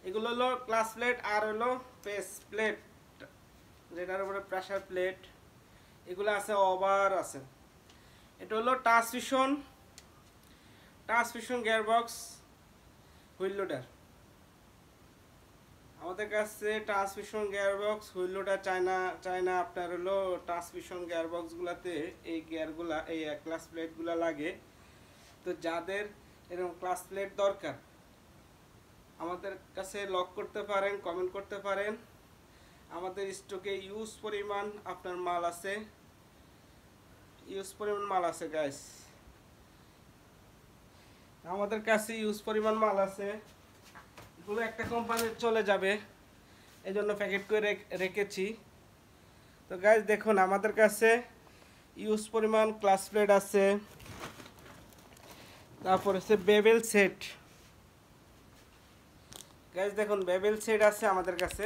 এগুলো হলো class plate আর হলো ফেস প্লেট, যেটার উপরে প্রেসার প্লেট, এগুলো আছে, ওভার আছে। এটা হলো ট্রান্সমিশন গিয়ারবক্স হুইল লোডার। আমাদের কাছে transmission gearbox wheel loader China আপনার হলো ট্রান্সমিশন গিয়ারবক্সগুলোতে এই গিয়ারগুলা, এই ক্লাস প্লেটগুলো লাগে। তো যাদের এরকম ক্লাস প্লেট দরকার আমাদের কাছে লক করতে পারেন, কমেন্ট করতে পারেন। আমাদের স্টকে ইউজ পরিমাণ আপনার মাল আছে, গাইস। আমাদের কাছে ইউজ পরিমাণ মাল আছে, এগুলো একটা কোম্পানির চলে যাবে, এই জন্য প্যাকেট করে রেখেছি। তো গাইস দেখুন, আমাদের কাছে ইউজ পরিমাণ ক্লাস প্লেট আছে, তারপর হচ্ছে বেবেল সেট। গাইস দেখুন, বেবেল সেট আছে আমাদের কাছে।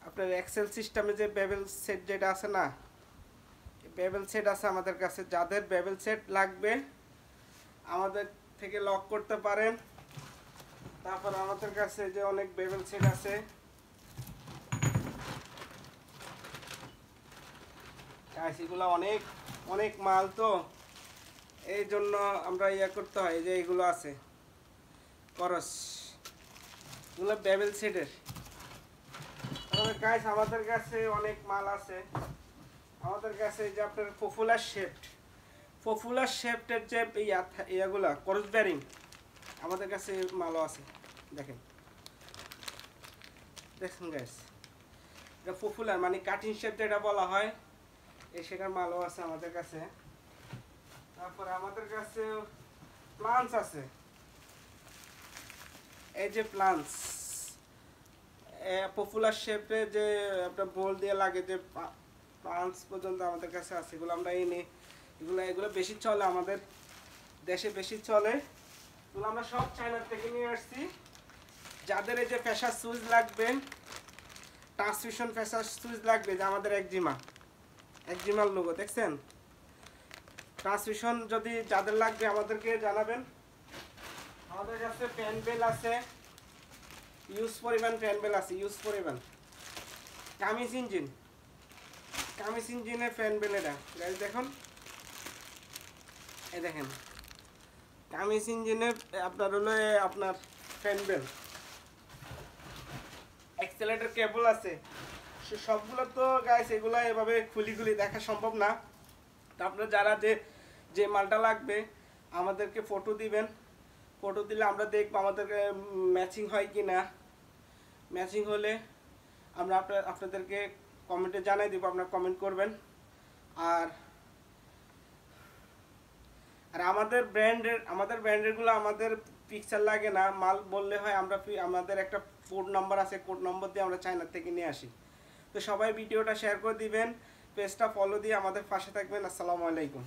আপনার এক্সেল সিস্টেমে যে বেবেল সেট যেটা আছে না, বেবেল সেট আছে আমাদের কাছে। যাদের বেবেল সেট লাগবে আমাদের থেকে লক করতে পারেন। তারপর আমাদের কাছে যে অনেক বেবেল সেট আছে, এগুলো অনেক অনেক মাল, তো এই জন্য আমরা করতে হয় যে এগুলো আছে করস, এগুলো বেবেল সেটের। তাহলে গাইস আমাদের কাছে অনেক মাল আছে। আমাদের কাছে যে আপনার পপুলার শেফটের যে ইয়াগুলা করস ব্যারিং, আমাদের কাছে মালও আছে। দেখেন গাইস, এটা পপুলার মানে কাটিং শেপ যেটা বলা হয়, এই সেটার মালও আছে আমাদের কাছে। তারপরে আমাদের কাছে প্লান্স আছে, এই যে প্লান্স পপুলার শেপে যে আপনার বোল দিয়ে লাগে, যে প্লান্স পর্যন্ত আমাদের কাছে আছে। এগুলো আমরা এগুলো বেশি চলে, আমাদের দেশে বেশি চলে। এগুলো আমরা সব চায়নার থেকে নিয়ে আসছি। যাদের এই যে প্রেসার সুইচ লাগবে, ট্রান্সমিশন প্রেসার সুইচ লাগবে, যে আমাদের একজিমার লোগো দেখছেন, ট্রান্সমিশন যদি যাদের লাগবে আমাদেরকে জানাবেন। আমাদের কাছে ফ্যান বেল আছে, ইউজ পরিমাণ ফ্যান বেল আছে, ইউজ পরিমাণ। কামিজ ইঞ্জিনের ফ্যান বেল এটা গাইস দেখুন, এই দেখেন কামিজ ইঞ্জিনের আপনার হলো আপনার ফ্যান বেল। অ্যাক্সেলেটর কেবল আছে, সবগুলো তো গাইস এগুলো এভাবে খুলি দেখা সম্ভব না। তো আপনার যারা যে মালটা লাগবে আমাদেরকে ফটো দিবেন, ফটো দিলে আমরা দেখবো আমাদেরকে ম্যাচিং হয় কি না। ম্যাচিং হলে আমরা আপনাদেরকে কমেন্টে জানাই দেবো, আপনারা কমেন্ট করবেন। আর আমাদের ব্র্যান্ডেরগুলো আমাদের পিকচার লাগে না, মাল বললে হয়। আমাদের একটা কোড নাম্বার আছে, কোড নম্বর দিয়ে আমরা চায়না থেকে নিয়ে আসি। তো সবাই ভিডিওটা শেয়ার করে দিবেন, পেজটা ফলো দিয়ে আমাদের পাশে থাকবেন। আসসালামু আলাইকুম।